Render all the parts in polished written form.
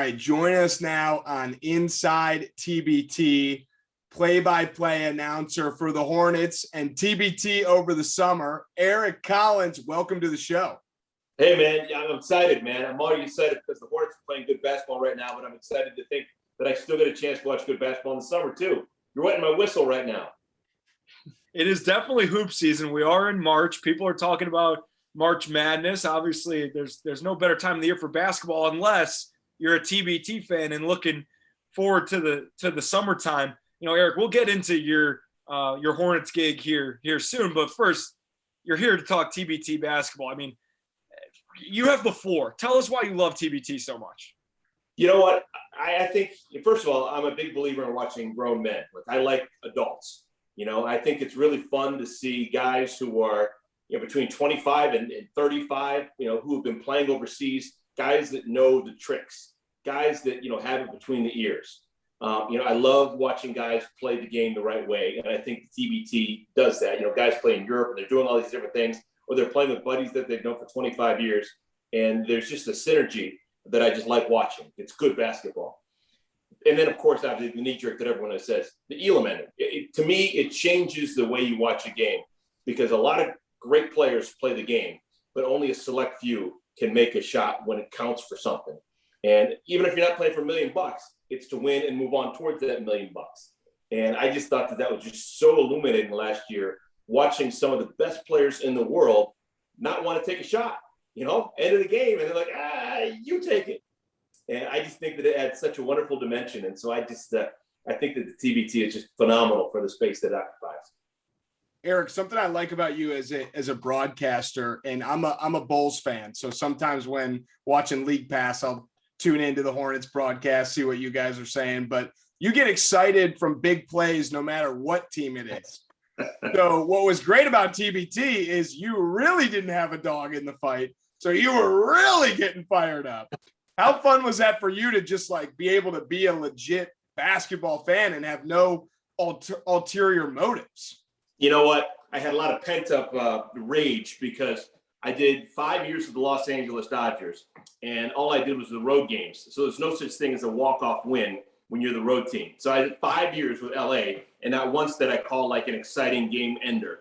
right, join us now on Inside TBT, play-by-play announcer for the Hornets and TBT over the summer. Eric Collins, welcome to the show. Hey, man, I'm excited, man. I'm already excited because the Hornets are playing good basketball right now, but I'm excited to think that I still get a chance to watch good basketball in the summer, too. You're wetting my whistle right now. It is definitely hoop season. We are in March. People are talking about March Madness. Obviously, there's no better time of the year for basketball unless you're a TBT fan and looking forward to the summertime. You know, Eric, we'll get into your Hornets gig here soon, but first, you're here to talk TBT basketball. I mean, you have the floor. Tell us why you love TBT so much. You know what? I think, first of all, I'm a big believer in watching grown men. Like, I like adults. You know, I think it's really fun to see guys who are, you know, between 25 and 35, you know, who have been playing overseas, guys that know the tricks, guys that, you know, have it between the ears. You know, I love watching guys play the game the right way. And I think the TBT does that. You know, guys play in Europe and they're doing all these different things, or they're playing with buddies that they've known for 25 years. And there's just a synergy that I just like watching. It's good basketball. And then, of course, obviously, the knee jerk that everyone says, the Elam Ending. To me, it changes the way you watch a game because a lot of great players play the game, but only a select few can make a shot when it counts for something. And even if you're not playing for $1 million, it's to win and move on towards that $1 million. And I just thought that was just so illuminating last year, watching some of the best players in the world not want to take a shot, you know, end of the game. And they're like, you take it. And I just think that it adds such a wonderful dimension. And so I think that the TBT is just phenomenal for the space that it occupies. Eric, something I like about you as a broadcaster, and I'm a Bulls fan. So sometimes when watching League Pass, I'll tune into the Hornets broadcast, see what you guys are saying. But you get excited from big plays no matter what team it is. So what was great about TBT is you really didn't have a dog in the fight. So you were really getting fired up. How fun was that for you to just like be able to be a legit basketball fan and have no ulterior motives? You know what? I had a lot of pent up rage because I did 5 years with the Los Angeles Dodgers, and all I did was the road games. So there's no such thing as a walk-off win when you're the road team. So I did 5 years with LA, and not once did I call like an exciting game ender.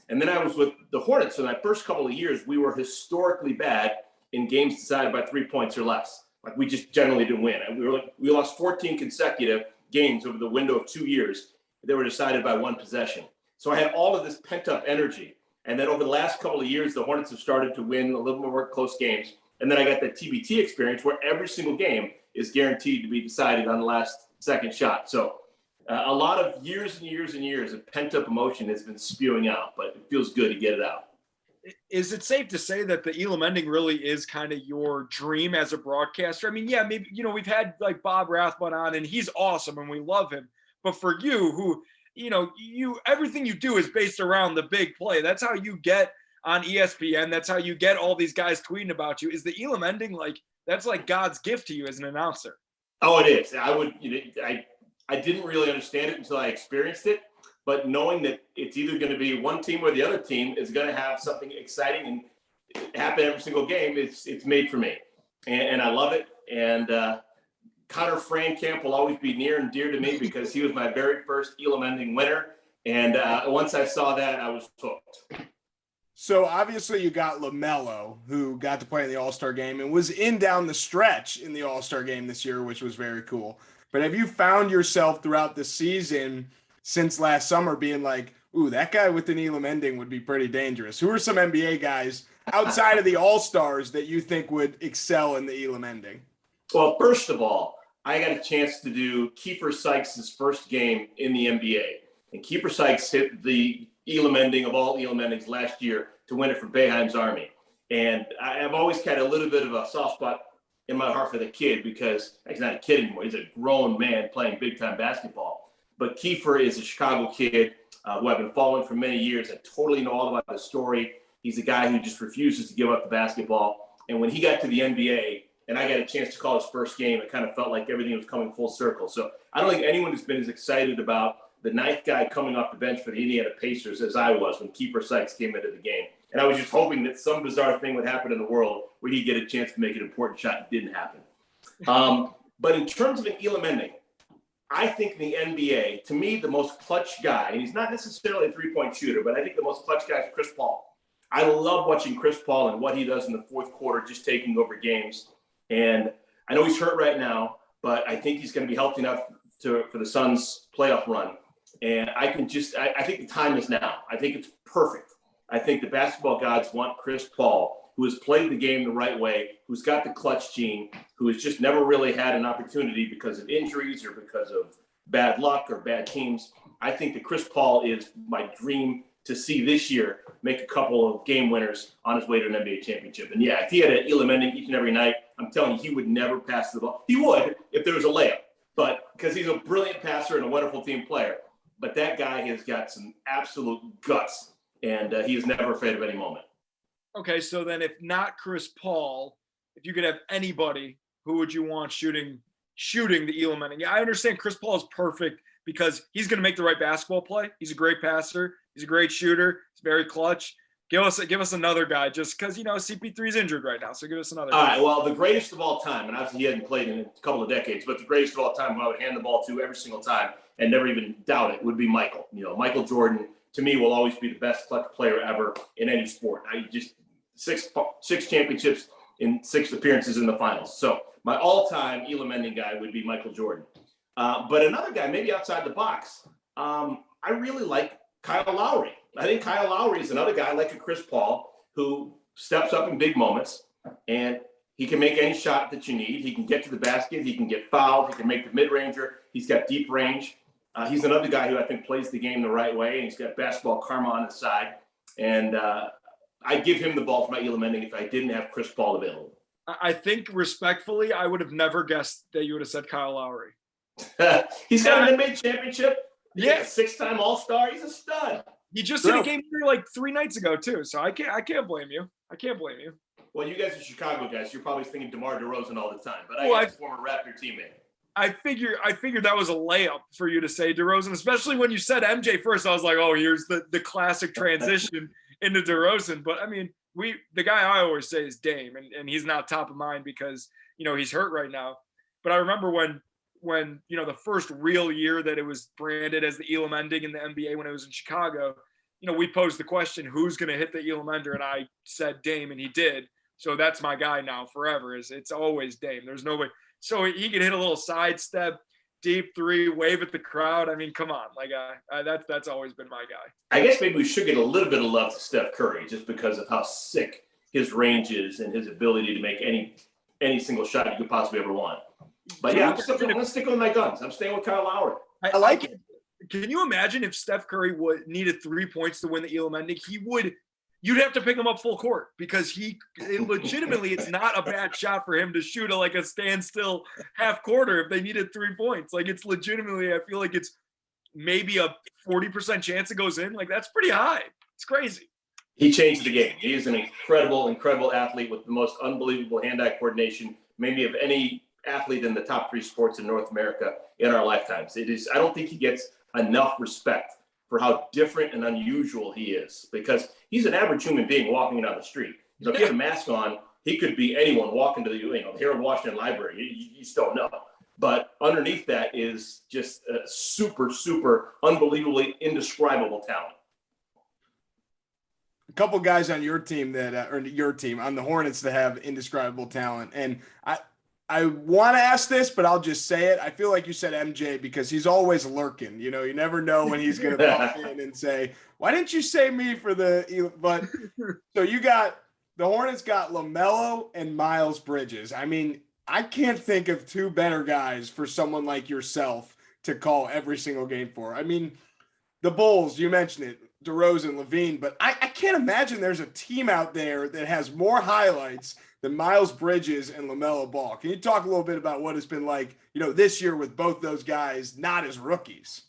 And then I was with the Hornets. So in that first couple of years, we were historically bad in games decided by 3 points or less. Like, we just generally didn't win. We lost 14 consecutive games over the window of 2 years that were decided by one possession. So I had all of this pent-up energy. And then over the last couple of years, the Hornets have started to win a little more close games. And then I got that TBT experience where every single game is guaranteed to be decided on the last second shot. So a lot of years and years and years of pent-up emotion has been spewing out, but it feels good to get it out. Is it safe to say that the Elam Ending really is kind of your dream as a broadcaster? I mean, yeah, maybe, you know, we've had like Bob Rathbun on and he's awesome and we love him. But for you, who, you know, everything you do is based around the big play. That's how you get on ESPN. That's how you get all these guys tweeting about you. Is the Elam Ending like, that's like God's gift to you as an announcer? Oh, it is. I didn't really understand it until I experienced it. But knowing that it's either going to be one team or the other team is going to have something exciting and happen every single game, it's made for me. And I love it. And Connor Frankamp will always be near and dear to me because he was my very first Elam Ending winner. And once I saw that, I was hooked. So obviously you got Lamelo, who got to play in the All-Star game and was in down the stretch in the All-Star game this year, which was very cool. But have you found yourself throughout the season since last summer being like, ooh, that guy with an Elam Ending would be pretty dangerous? Who are some NBA guys outside of the All-Stars that you think would excel in the Elam Ending? Well, first of all, I got a chance to do Kiefer Sykes' first game in the NBA. And Kiefer Sykes hit the Elam Ending of all Elam Endings last year to win it for Boeheim's Army. And I've always had a little bit of a soft spot in my heart for the kid because he's not a kid anymore. He's a grown man playing big-time basketball. But Kiefer is a Chicago kid who I've been following for many years. I totally know all about his story. He's a guy who just refuses to give up the basketball. And when he got to the NBA and I got a chance to call his first game, it kind of felt like everything was coming full circle. So I don't think anyone has been as excited about the ninth guy coming off the bench for the Indiana Pacers as I was when Kiefer Sykes came into the game. And I was just hoping that some bizarre thing would happen in the world where he'd get a chance to make an important shot. It didn't happen. But in terms of an Elam Ending, I think in the NBA, to me, the most clutch guy, and he's not necessarily a three-point shooter, but I think the most clutch guy is Chris Paul. I love watching Chris Paul and what he does in the fourth quarter, just taking over games. And I know he's hurt right now, but I think he's going to be healthy enough for the Suns' playoff run. And I think the time is now. I think it's perfect. I think the basketball gods want Chris Paul, who has played the game the right way, who's got the clutch gene, who has just never really had an opportunity because of injuries or because of bad luck or bad teams. I think that Chris Paul is my dream to see this year make a couple of game winners on his way to an NBA championship. And yeah, if he had an Elam Ending each and every night, I'm telling you, he would never pass the ball. He would if there was a layup, but because he's a brilliant passer and a wonderful team player. But that guy has got some absolute guts, and he is never afraid of any moment. Okay, so then if not Chris Paul, if you could have anybody, who would you want shooting the Elam Ending? Yeah, I understand Chris Paul is perfect because he's going to make the right basketball play. He's a great passer. He's a great shooter. He's very clutch. Give us another guy, just because CP3 is injured right now. So give us another. All guy. right. Well, the greatest of all time, and obviously he hadn't played in a couple of decades, but the greatest of all time, who I would hand the ball to every single time and never even doubt it, would be Michael. Michael Jordan to me will always be the best clutch player ever in any sport. I just six championships in 6 appearances in the finals. So my all-time Elam Ending guy would be Michael Jordan. But another guy, maybe outside the box, I really like Kyle Lowry. I think Kyle Lowry is another guy like a Chris Paul who steps up in big moments, and he can make any shot that you need. He can get to the basket. He can get fouled. He can make the mid-ranger. He's got deep range. He's another guy who I think plays the game the right way, and he's got basketball karma on his side. And I'd give him the ball for my Elam Ending if I didn't have Chris Paul available. I think respectfully, I would have never guessed that you would have said Kyle Lowry. He's got an NBA championship. Yeah, a 6-time All-Star. He's a stud. He just did a game here like 3 nights ago too, so I can't blame you. Well, you guys are Chicago guys. You're probably thinking DeMar DeRozan all the time, but I got a former Raptor teammate. I figured that was a layup for you to say DeRozan, especially when you said MJ first. I was like, oh, here's the classic transition into DeRozan. But I mean, the guy I always say is Dame, and he's not top of mind because he's hurt right now. But I remember when the first real year that it was branded as the Elam Ending in the NBA when it was in Chicago, we posed the question, who's going to hit the Elam Ender? And I said Dame, and he did. So that's my guy now forever. It's always Dame. There's no way. So he can hit a little sidestep, deep three, wave at the crowd. I mean, come on. That's always been my guy. I guess maybe we should get a little bit of love to Steph Curry just because of how sick his range is and his ability to make any single shot you could possibly ever want. But yeah, I'm going to stick with my guns. I'm staying with Kyle Lowry. I like it. Can you imagine if Steph Curry needed 3 points to win the Elam Ending? You'd have to pick him up full court because legitimately, it's not a bad shot for him to shoot a standstill half quarter if they needed 3 points. It's legitimately, I feel like it's maybe a 40% chance it goes in. That's pretty high. It's crazy. He changed the game. He is an incredible athlete with the most unbelievable hand-eye coordination, maybe of any athlete in the top 3 sports in North America in our lifetimes. I don't think he gets enough respect for how different and unusual he is, because he's an average human being walking down the street. If he had a mask on, he could be anyone walking to the Harold Washington Library. You just don't know. But underneath that is just a super, super unbelievably indescribable talent. A couple guys on your team on the Hornets that have indescribable talent. And I want to ask this, but I'll just say it. I feel like you said MJ because he's always lurking. You never know when he's going to pop in and say, why didn't you say me for the – but so the Hornets got Lamelo and Miles Bridges. I mean, I can't think of 2 better guys for someone like yourself to call every single game for. I mean, the Bulls, you mentioned it, DeRozan, Levine, but I can't imagine there's a team out there that has more highlights than Miles Bridges and LaMelo Ball. Can you talk a little bit about what it's been like, this year with both those guys not as rookies?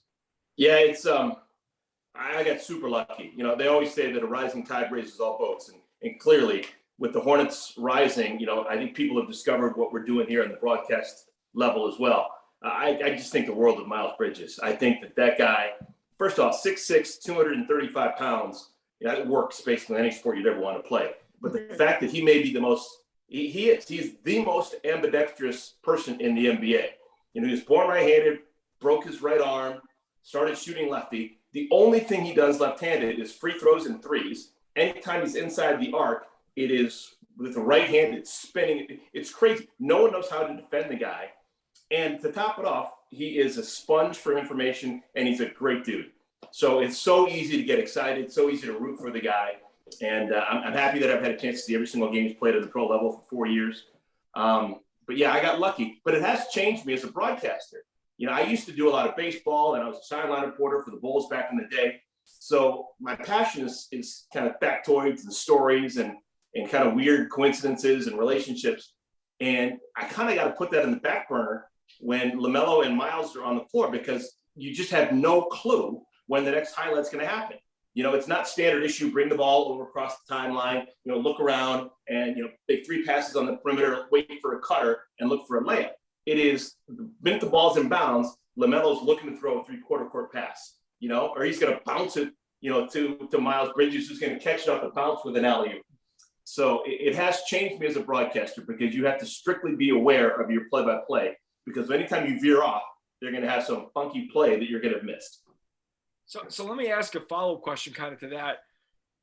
Yeah, it's I got super lucky. They always say that a rising tide raises all boats, and clearly with the Hornets rising, I think people have discovered what we're doing here on the broadcast level as well. I just think the world of Miles Bridges. I think that guy, first off, 6'6", 235 pounds, that works basically in any sport you'd ever want to play. But the fact that he may be the most He is. He's the most ambidextrous person in the NBA. He was born right-handed, broke his right arm, started shooting lefty. The only thing he does left-handed is free throws and threes. Anytime he's inside the arc, it is with the right hand, it's spinning. It's crazy. No one knows how to defend the guy. And to top it off, he is a sponge for information, and he's a great dude. So it's so easy to get excited, so easy to root for the guy. And I'm happy that I've had a chance to see every single game he's played at the pro level for 4 years. But yeah, I got lucky. But it has changed me as a broadcaster. I used to do a lot of baseball, and I was a sideline reporter for the Bulls back in the day. So my passion is kind of factoids and stories and kind of weird coincidences and relationships. And I kind of got to put that in the back burner when LaMelo and Miles are on the floor, because you just have no clue when the next highlight's going to happen. It's not standard issue, bring the ball over across the timeline, look around and, make 3 passes on the perimeter, wait for a cutter and look for a layup. It is the minute the ball's in bounds, LaMelo's looking to throw a 3/4 court pass, or he's going to bounce it, to Miles Bridges, who's going to catch it off the bounce with an alley-oop. So it has changed me as a broadcaster, because you have to strictly be aware of your play-by-play, because anytime you veer off, they're going to have some funky play that you're going to have missed. So let me ask a follow-up question kind of to that.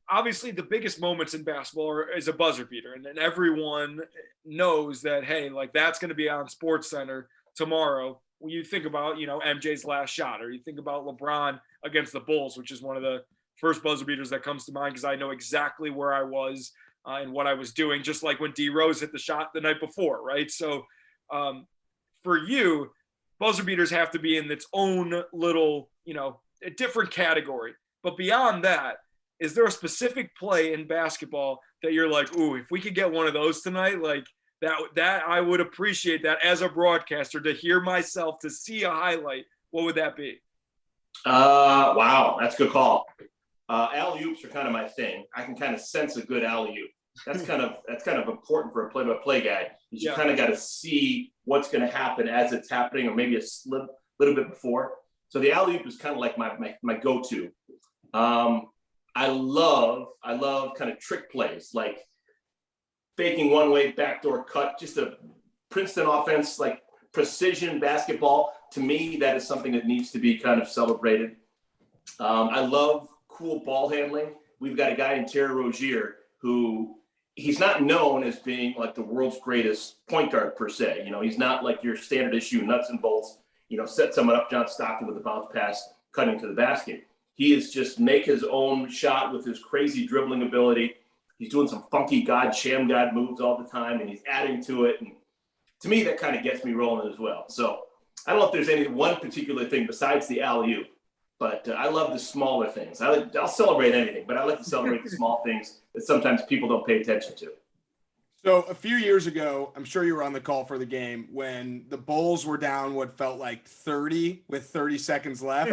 Obviously, the biggest moments in basketball is a buzzer beater, and then everyone knows that, hey, like that's going to be on SportsCenter tomorrow. When you think about, MJ's last shot, or you think about LeBron against the Bulls, which is one of the first buzzer beaters that comes to mind, because I know exactly where I was and what I was doing, just like when D Rose hit the shot the night before, right? So for you, buzzer beaters have to be in its own little, a different category. But beyond that, is there a specific play in basketball that you're like, ooh, if we could get one of those tonight, like that I would appreciate that as a broadcaster, to hear myself, to see a highlight, what would that be? Wow, that's a good call. Alley-oops are kind of my thing. I can kind of sense a good alley-oop. That's kind of important for a play-by-play guy. You kind of got to see what's going to happen as it's happening, or maybe a little bit before. So the alley-oop is kind of like my go-to. I love kind of trick plays, like faking one-way backdoor cut, just a Princeton offense, like precision basketball. To me, that is something that needs to be kind of celebrated. I love cool ball handling. We've got a guy in Terry Rozier who he's not known as being like the world's greatest point guard per se. He's not like your standard issue nuts and bolts, set someone up, John Stockton with a bounce pass, cutting to the basket. He is just make his own shot with his crazy dribbling ability. He's doing some funky sham God moves all the time, and he's adding to it. And to me, that kind of gets me rolling as well. So I don't know if there's any one particular thing besides the alley-oop, but I love the smaller things. I'll celebrate anything, but I like to celebrate the small things that sometimes people don't pay attention to. So a few years ago, I'm sure you were on the call for the game when the Bulls were down what felt like 30 with 30 seconds left.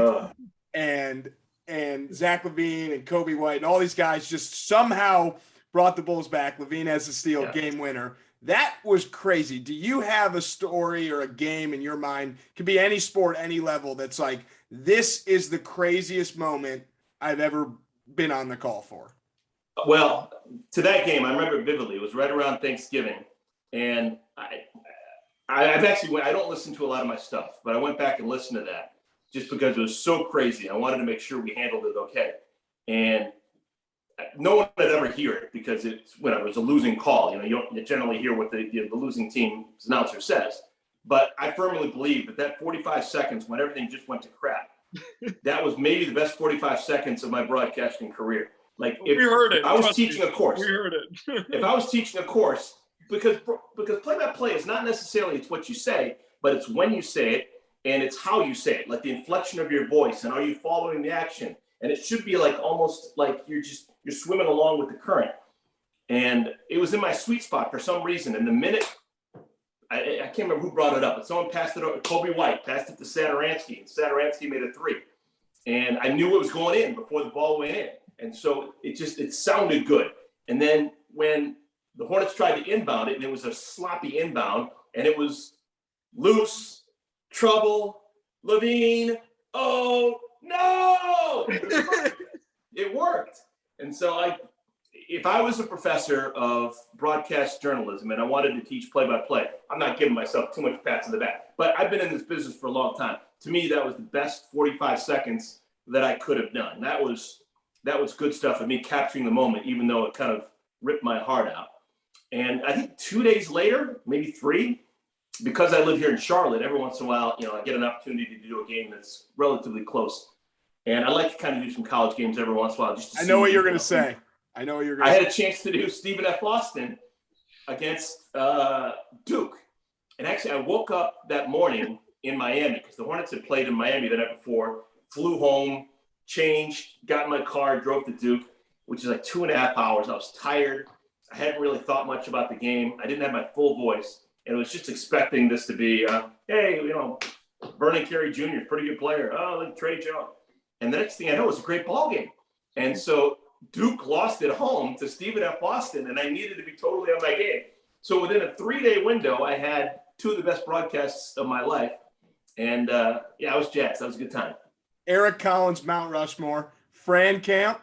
And Zach LaVine and Kobe White and all these guys just somehow brought the Bulls back. LaVine has a steal, game winner. That was crazy. Do you have a story or a game in your mind, could be any sport, any level, that's like, this is the craziest moment I've ever been on the call for? Well, to that game, I remember it vividly. It was right around Thanksgiving. And I don't listen to a lot of my stuff, but I went back and listened to that just because it was so crazy. I wanted to make sure we handled it okay. And no one would ever hear it because it was a losing call. You don't generally hear what the losing team's announcer says. But I firmly believe that 45 seconds when everything just went to crap, that was maybe the best 45 seconds of my broadcasting career. Like if I was teaching a course, we heard it. If I was teaching a course, because play-by-play is not necessarily it's what you say, but it's when you say it and it's how you say it, like the inflection of your voice and are you following the action? And it should be like almost like you're swimming along with the current. And it was in my sweet spot for some reason. And the minute I can't remember who brought it up, but someone passed it over. Kobe White passed it to Saturansky, and Saturansky made a three. And I knew it was going in before the ball went in. And so it sounded good. And then when the Hornets tried to inbound it, and it was a sloppy inbound, and it was loose, trouble, LaVine, oh, no! It worked. And so if I was a professor of broadcast journalism and I wanted to teach play-by-play, I'm not giving myself too much pats on the back, but I've been in this business for a long time. To me, that was the best 45 seconds that I could have done. That was good stuff of me capturing the moment, even though it kind of ripped my heart out. And I think 2 days later, maybe 3, because I live here in Charlotte, every once in a while, I get an opportunity to do a game that's relatively close. And I like to kind of do some college games every once in a while. Just to I know what you're going to say. I had a chance to do Stephen F. Austin against Duke. And actually, I woke up that morning in Miami because the Hornets had played in Miami the night before, flew home, changed, got in my car, drove to Duke, which is like 2.5 hours. I was tired. I hadn't really thought much about the game. I didn't have my full voice. And I was just expecting this to be, hey, Vernon Carey Jr. is a pretty good player. Oh, like Trey Jones. And the next thing I know, it was a great ball game. And so Duke lost at home to Stephen F. Austin, and I needed to be totally on my game. So within a 3-day window, I had 2 of the best broadcasts of my life. And, I was jazzed. That was a good time. Eric Collins, Mount Rushmore, Fran Camp,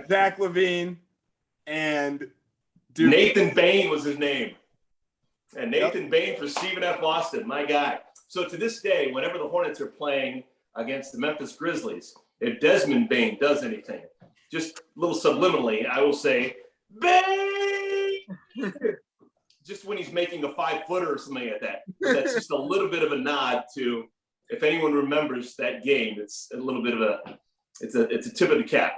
Zach LaVine, and Duke. Nathan Bain was his name. And Nathan Bain for Stephen F. Austin, my guy. So to this day, whenever the Hornets are playing against the Memphis Grizzlies, if Desmond Bain does anything, just a little subliminally, I will say, Bain! Just when he's making a 5-footer or something like that. That's just a little bit of a nod to, if anyone remembers that game, it's a little bit of it's a tip of the cap.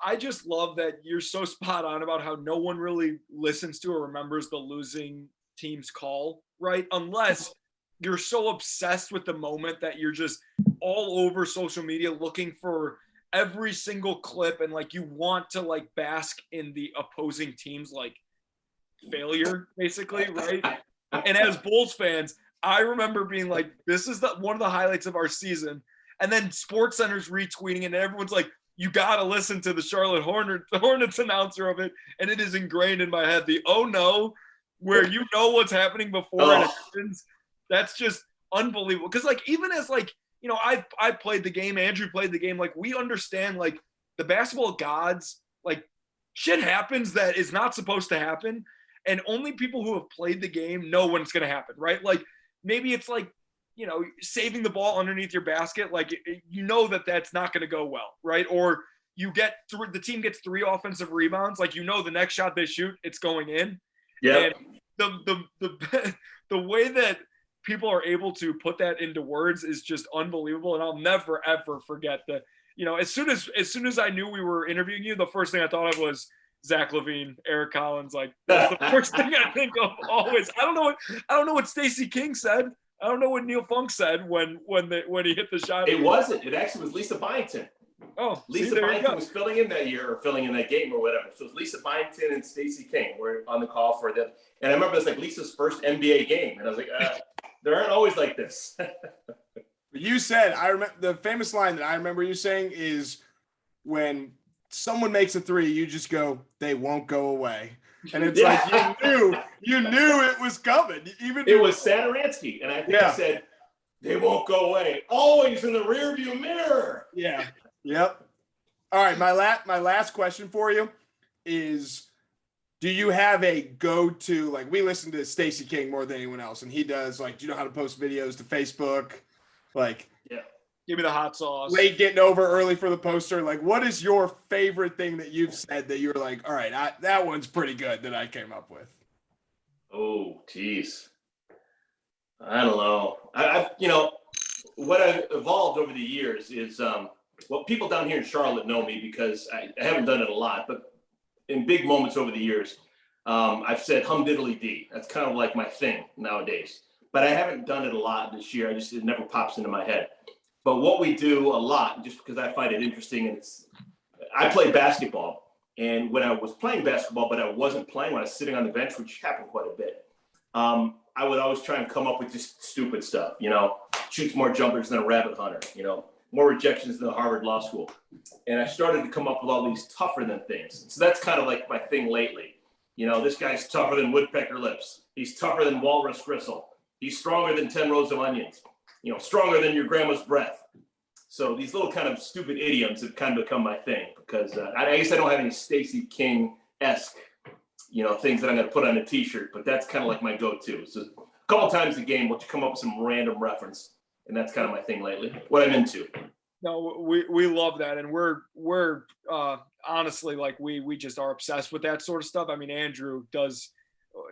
I just love that you're so spot on about how no one really listens to or remembers the losing team's call, right? Unless you're so obsessed with the moment that you're just all over social media looking for every single clip and like you want to like bask in the opposing team's like failure, basically, right? And as Bulls fans, I remember being like, this is one of the highlights of our season. And then SportsCenter's retweeting it, and everyone's like, you got to listen to the Charlotte Hornets announcer of it. And it is ingrained in my head. The oh no, where you know what's happening before it happens. That's just unbelievable. Because like, even as like, I played the game, Andrew played the game. Like we understand like the basketball gods, like shit happens that is not supposed to happen. And only people who have played the game know when it's going to happen, right? Like maybe it's like, saving the ball underneath your basket. Like, that that's not going to go well, right? Or the team gets 3 offensive rebounds. Like, the next shot they shoot, it's going in. Yeah. And the way that people are able to put that into words is just unbelievable. And I'll never, ever forget that, as soon as I knew we were interviewing you, the first thing I thought of was Zach LaVine, Eric Collins. Like that's the first thing I think of always. I don't know what Stacey King said. I don't know what Neil Funk said when he hit the shot. It wasn't. It actually was Lisa Byington. Oh, Lisa Byington was filling in that year or filling in that game or whatever. So it was Lisa Byington and Stacey King were on the call for that. And I remember it was like Lisa's first NBA game. And I was like, there aren't always like this. You said, I remember the famous line that I remember you saying is when someone makes a 3, you just go, they won't go away. And it's like you knew it was coming. It was Saturansky, and I think he said, "They won't go away. Always in the rearview mirror." Yeah. Yep. All right. My last question for you is: do you have a go-to? Like we listen to Stacey King more than anyone else, and he does. Like, do you know how to post videos to Facebook? Like, give me the hot sauce. Late getting over early for the poster. Like, what is your favorite thing that you've said that you're like, all right, that one's pretty good that I came up with? Oh, geez. I don't know. I've what I've evolved over the years is, people down here in Charlotte know me because I haven't done it a lot, but in big moments over the years, I've said hum diddly dee. That's kind of like my thing nowadays, but I haven't done it a lot this year. It never pops into my head. But what we do a lot, just because I find it interesting, and I play basketball. And when I was playing basketball, but I wasn't playing, when I was sitting on the bench, which happened quite a bit, I would always try and come up with just stupid stuff, shoots more jumpers than a rabbit hunter, more rejections than a Harvard Law School. And I started to come up with all these tougher than things. So that's kind of like my thing lately. This guy's tougher than woodpecker lips. He's tougher than walrus gristle. He's stronger than 10 rows of onions. Stronger than your grandma's breath. So these little kind of stupid idioms have kind of become my thing because I guess I don't have any Stacey King-esque, things that I'm going to put on a T-shirt, but that's kind of like my go-to. So a couple times a game, we'll come up with some random reference, and that's kind of my thing lately. What I'm into. No, we love that, and we're honestly, like, we just are obsessed with that sort of stuff. I mean, Andrew does.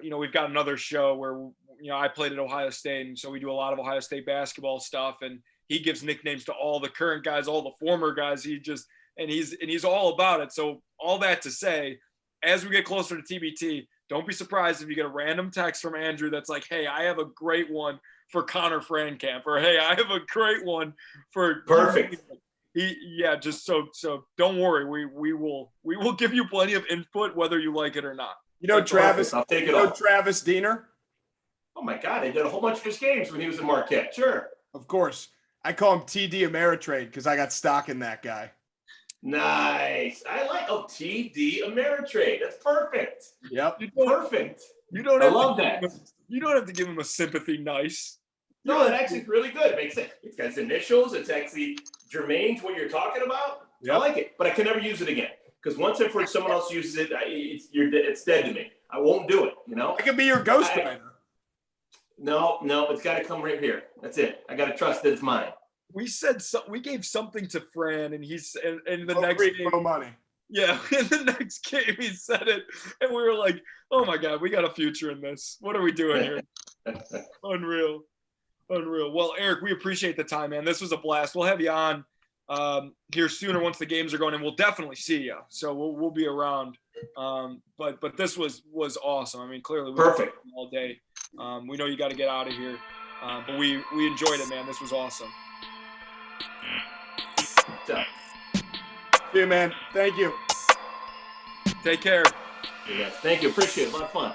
We've got another show where I played at Ohio State, and so we do a lot of Ohio State basketball stuff, and he gives nicknames to all the current guys, all the former guys. He's all about it. So all that to say, as we get closer to TBT, don't be surprised if you get a random text from Andrew that's like, "Hey, I have a great one for Connor Frankamp," or "Hey, I have a great one for." Perfect. Just so don't worry. We will give you plenty of input whether you like it or not. Travis. I'll take it all. Travis Diener. Oh my God, I did a whole bunch of his games when he was at Marquette. Sure. Of course. I call him TD Ameritrade because I got stock in that guy. Nice. I like TD Ameritrade. That's perfect. Yep. Perfect. I love that. You don't have to give him a sympathy nice. No, that actually is really good. It makes sense. It's got his initials. It's actually germane to what you're talking about. Yep. I like it, but I can never use it again because once I've heard someone else uses it, it's dead to me. I won't do it. I can be your ghostwriter. No, it's got to come right here. That's it. I got to trust that it's mine. We gave something to Fran, and in the next game, no money. Yeah, in the next game he said it, and we were like, "Oh my God, we got a future in this. What are we doing here?" Unreal. Well, Eric, we appreciate the time, man. This was a blast. We'll have you on here sooner once the games are going, and we'll definitely see you. So we'll be around. But this was awesome. I mean, clearly we perfect all day. We know you got to get out of here, but we enjoyed it, man. This was awesome. See you, man. Thank you. Take care. Yeah, thank you. Appreciate it. A lot of fun.